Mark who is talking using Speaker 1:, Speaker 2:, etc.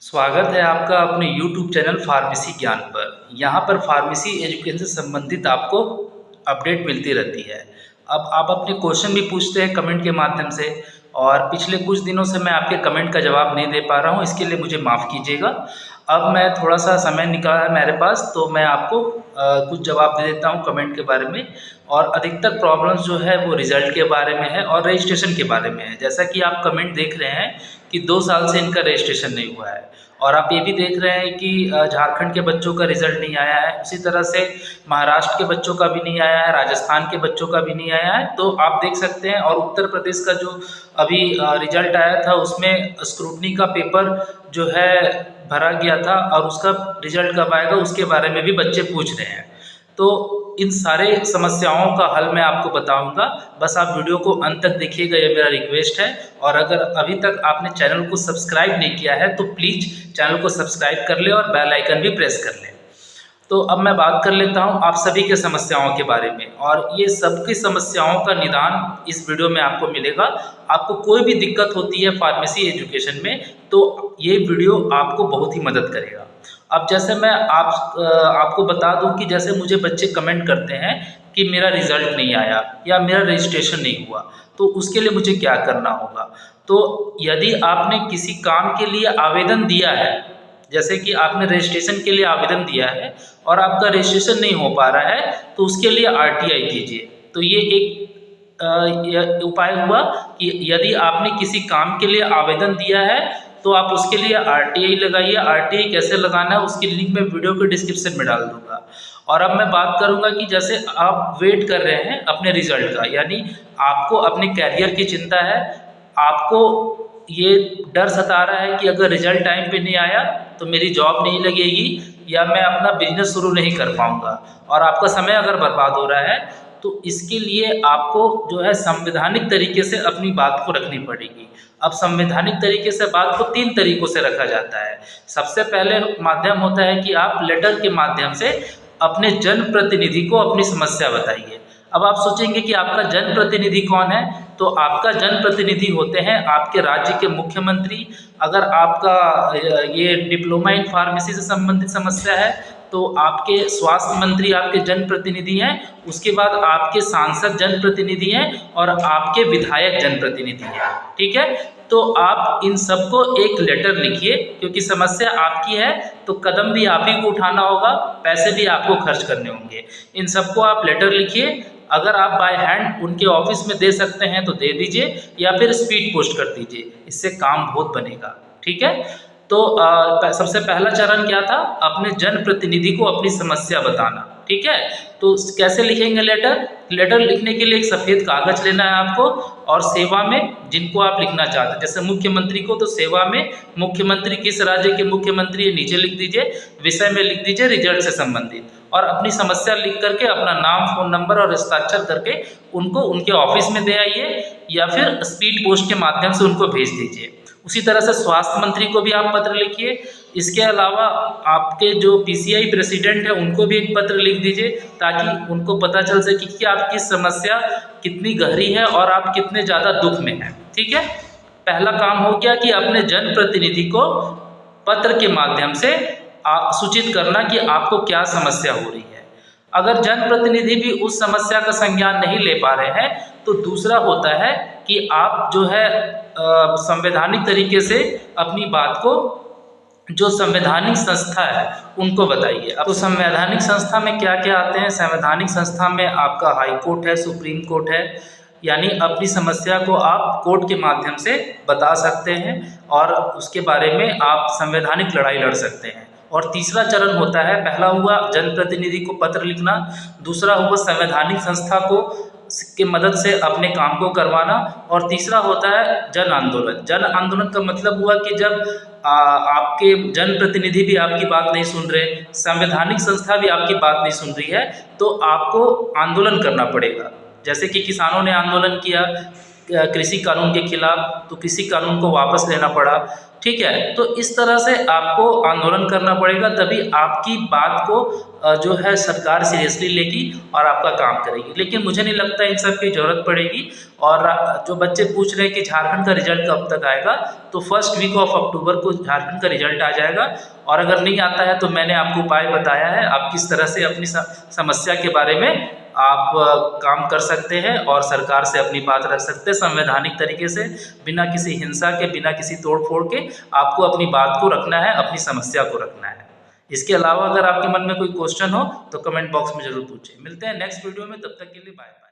Speaker 1: स्वागत है आपका अपने YouTube चैनल फार्मेसी ज्ञान पर। यहाँ पर फार्मेसी एजुकेशन से संबंधित आपको अपडेट मिलती रहती है। अब आप अपने क्वेश्चन भी पूछते हैं कमेंट के माध्यम से, और पिछले कुछ दिनों से मैं आपके कमेंट का जवाब नहीं दे पा रहा हूँ, इसके लिए मुझे माफ़ कीजिएगा। अब मैं थोड़ा सा समय निकाला है मेरे पास, तो मैं आपको कुछ जवाब दे देता हूँ कमेंट के बारे में। और अधिकतर प्रॉब्लम्स जो है वो रिज़ल्ट के बारे में है और रजिस्ट्रेशन के बारे में है। जैसा कि आप कमेंट देख रहे हैं कि 2 साल से इनका रजिस्ट्रेशन नहीं हुआ है, और आप ये भी देख रहे हैं कि झारखंड के बच्चों का रिज़ल्ट नहीं आया है। उसी तरह से महाराष्ट्र के बच्चों का भी नहीं आया है, राजस्थान के बच्चों का भी नहीं आया है। तो आप देख सकते हैं। और उत्तर प्रदेश का जो अभी रिज़ल्ट आया था, उसमें स्क्रूटनी का पेपर जो है भरा गया था, और उसका रिज़ल्ट कब आएगा उसके बारे में भी बच्चे पूछ रहे हैं। तो इन सारे समस्याओं का हल मैं आपको बताऊंगा, बस आप वीडियो को अंत तक देखिएगा, ये मेरा रिक्वेस्ट है। और अगर अभी तक आपने चैनल को सब्सक्राइब नहीं किया है तो प्लीज़ चैनल को सब्सक्राइब कर ले और बेल आइकन भी प्रेस कर ले। तो अब मैं बात कर लेता हूं आप सभी के समस्याओं के बारे में, और ये सबकी समस्याओं का निदान इस वीडियो में आपको मिलेगा। आपको कोई भी दिक्कत होती है फार्मेसी एजुकेशन में, तो ये वीडियो आपको बहुत ही मदद करेगा। अब जैसे मैं आपको बता दूं कि जैसे मुझे बच्चे कमेंट करते हैं कि मेरा रिज़ल्ट नहीं आया या मेरा रजिस्ट्रेशन नहीं हुआ, तो उसके लिए मुझे क्या करना होगा। तो यदि आपने किसी काम के लिए आवेदन दिया है, जैसे कि आपने रजिस्ट्रेशन के लिए आवेदन दिया है और आपका रजिस्ट्रेशन नहीं हो पा रहा है, तो उसके लिए आरटीआई कीजिए। तो ये एक उपाय हुआ कि यदि आपने किसी काम के लिए आवेदन दिया है तो आप उसके लिए आरटीआई लगाइए। आरटीआई कैसे लगाना है उसकी लिंक मैं वीडियो के डिस्क्रिप्शन में डाल दूंगा। और अब मैं बात करूंगा कि जैसे आप वेट कर रहे हैं अपने रिजल्ट का, यानी आपको अपने कैरियर की चिंता है, आपको ये डर सता रहा है कि अगर रिजल्ट टाइम पे नहीं आया तो मेरी जॉब नहीं लगेगी या मैं अपना बिजनेस शुरू नहीं कर पाऊंगा, और आपका समय अगर बर्बाद हो रहा है, तो इसके लिए आपको जो है संवैधानिक तरीके से अपनी बात को रखनी पड़ेगी। अब संवैधानिक तरीके से बात को 3 तरीकों से रखा जाता है। सबसे पहले माध्यम होता है कि आप लेटर के माध्यम से अपने जनप्रतिनिधि को अपनी समस्या बताइए। अब आप सोचेंगे कि आपका जनप्रतिनिधि कौन है, तो आपका जनप्रतिनिधि होते हैं आपके राज्य के मुख्यमंत्री। अगर आपका ये डिप्लोमा इन फार्मेसी से संबंधित समस्या है तो आपके स्वास्थ्य मंत्री आपके जनप्रतिनिधि हैं, उसके बाद आपके सांसद जनप्रतिनिधि हैं, और आपके विधायक जनप्रतिनिधि हैं। ठीक है, तो आप इन सबको एक लेटर लिखिए, क्योंकि समस्या आपकी है तो कदम भी आप ही को उठाना होगा, पैसे भी आपको खर्च करने होंगे। इन सबको आप लेटर लिखिए। अगर आप बाय हैंड उनके ऑफिस में दे सकते हैं तो दे दीजिए, या फिर स्पीड पोस्ट कर दीजिए, इससे काम बहुत बनेगा। ठीक है, तो सबसे पहला चरण क्या था, अपने जनप्रतिनिधि को अपनी समस्या बताना। ठीक है, तो कैसे लिखेंगे लेटर। लेटर लिखने के लिए एक सफ़ेद कागज लेना है आपको, और सेवा में जिनको आप लिखना चाहते हैं, जैसे मुख्यमंत्री को तो सेवा में मुख्यमंत्री किस राज्य के मुख्यमंत्री है नीचे लिख दीजिए, विषय में लिख दीजिए रिजल्ट से संबंधित, और अपनी समस्या लिख करके अपना नाम, फ़ोन नंबर और हस्ताक्षर करके उनको उनके ऑफिस में दे आइए, या फिर स्पीड पोस्ट के माध्यम से उनको भेज दीजिए। उसी तरह से स्वास्थ्य मंत्री को भी आप पत्र लिखिए। इसके अलावा आपके जो पीसीआई प्रेसिडेंट है उनको भी एक पत्र लिख दीजिए, ताकि उनको पता चल सके कि आपकी समस्या कितनी गहरी है और आप कितने ज़्यादा दुख में हैं। ठीक है, पहला काम हो गया कि अपने जनप्रतिनिधि को पत्र के माध्यम से सूचित करना कि आपको क्या समस्या हो रही है। अगर जनप्रतिनिधि भी उस समस्या का संज्ञान नहीं ले पा रहे हैं, तो दूसरा होता है कि आप जो है संवैधानिक तरीके से अपनी बात को जो संवैधानिक संस्था है उनको बताइए। अब तो संवैधानिक संस्था में क्या क्या आते हैं, संवैधानिक संस्था में आपका हाई कोर्ट है, सुप्रीम कोर्ट है, यानी अपनी समस्या को आप कोर्ट के माध्यम से बता सकते हैं, और उसके बारे में आप संवैधानिक लड़ाई लड़ सकते हैं। और तीसरा चरण होता है, पहला हुआ जनप्रतिनिधि को पत्र लिखना, दूसरा हुआ संवैधानिक संस्था को की मदद से अपने काम को करवाना, और तीसरा होता है जन आंदोलन। जन आंदोलन का मतलब हुआ कि जब आपके जनप्रतिनिधि भी आपकी बात नहीं सुन रहे, संवैधानिक संस्था भी आपकी बात नहीं सुन रही है, तो आपको आंदोलन करना पड़ेगा। जैसे कि किसानों ने आंदोलन किया कृषि कानून के खिलाफ, तो कृषि कानून को वापस लेना पड़ा। ठीक है। तो इस तरह से आपको आंदोलन करना पड़ेगा, तभी आपकी बात को जो है सरकार सीरियसली लेगी और आपका काम करेगी। लेकिन मुझे नहीं लगता इन सब की ज़रूरत पड़ेगी। और जो बच्चे पूछ रहे हैं कि झारखंड का रिजल्ट कब तक आएगा, तो फर्स्ट वीक ऑफ अक्टूबर को झारखंड का रिजल्ट आ जाएगा। और अगर नहीं आता है तो मैंने आपको उपाय बताया है, आप किस तरह से अपनी समस्या के बारे में आप काम कर सकते हैं और सरकार से अपनी बात रख सकते हैं संवैधानिक तरीके से, बिना किसी हिंसा के, बिना किसी तोड़ फोड़ के। आपको अपनी बात को रखना है, अपनी समस्या को रखना है। इसके अलावा अगर आपके मन में कोई क्वेश्चन हो तो कमेंट बॉक्स में जरूर पूछिए। मिलते हैं नेक्स्ट वीडियो में, तब तक के लिए बाय।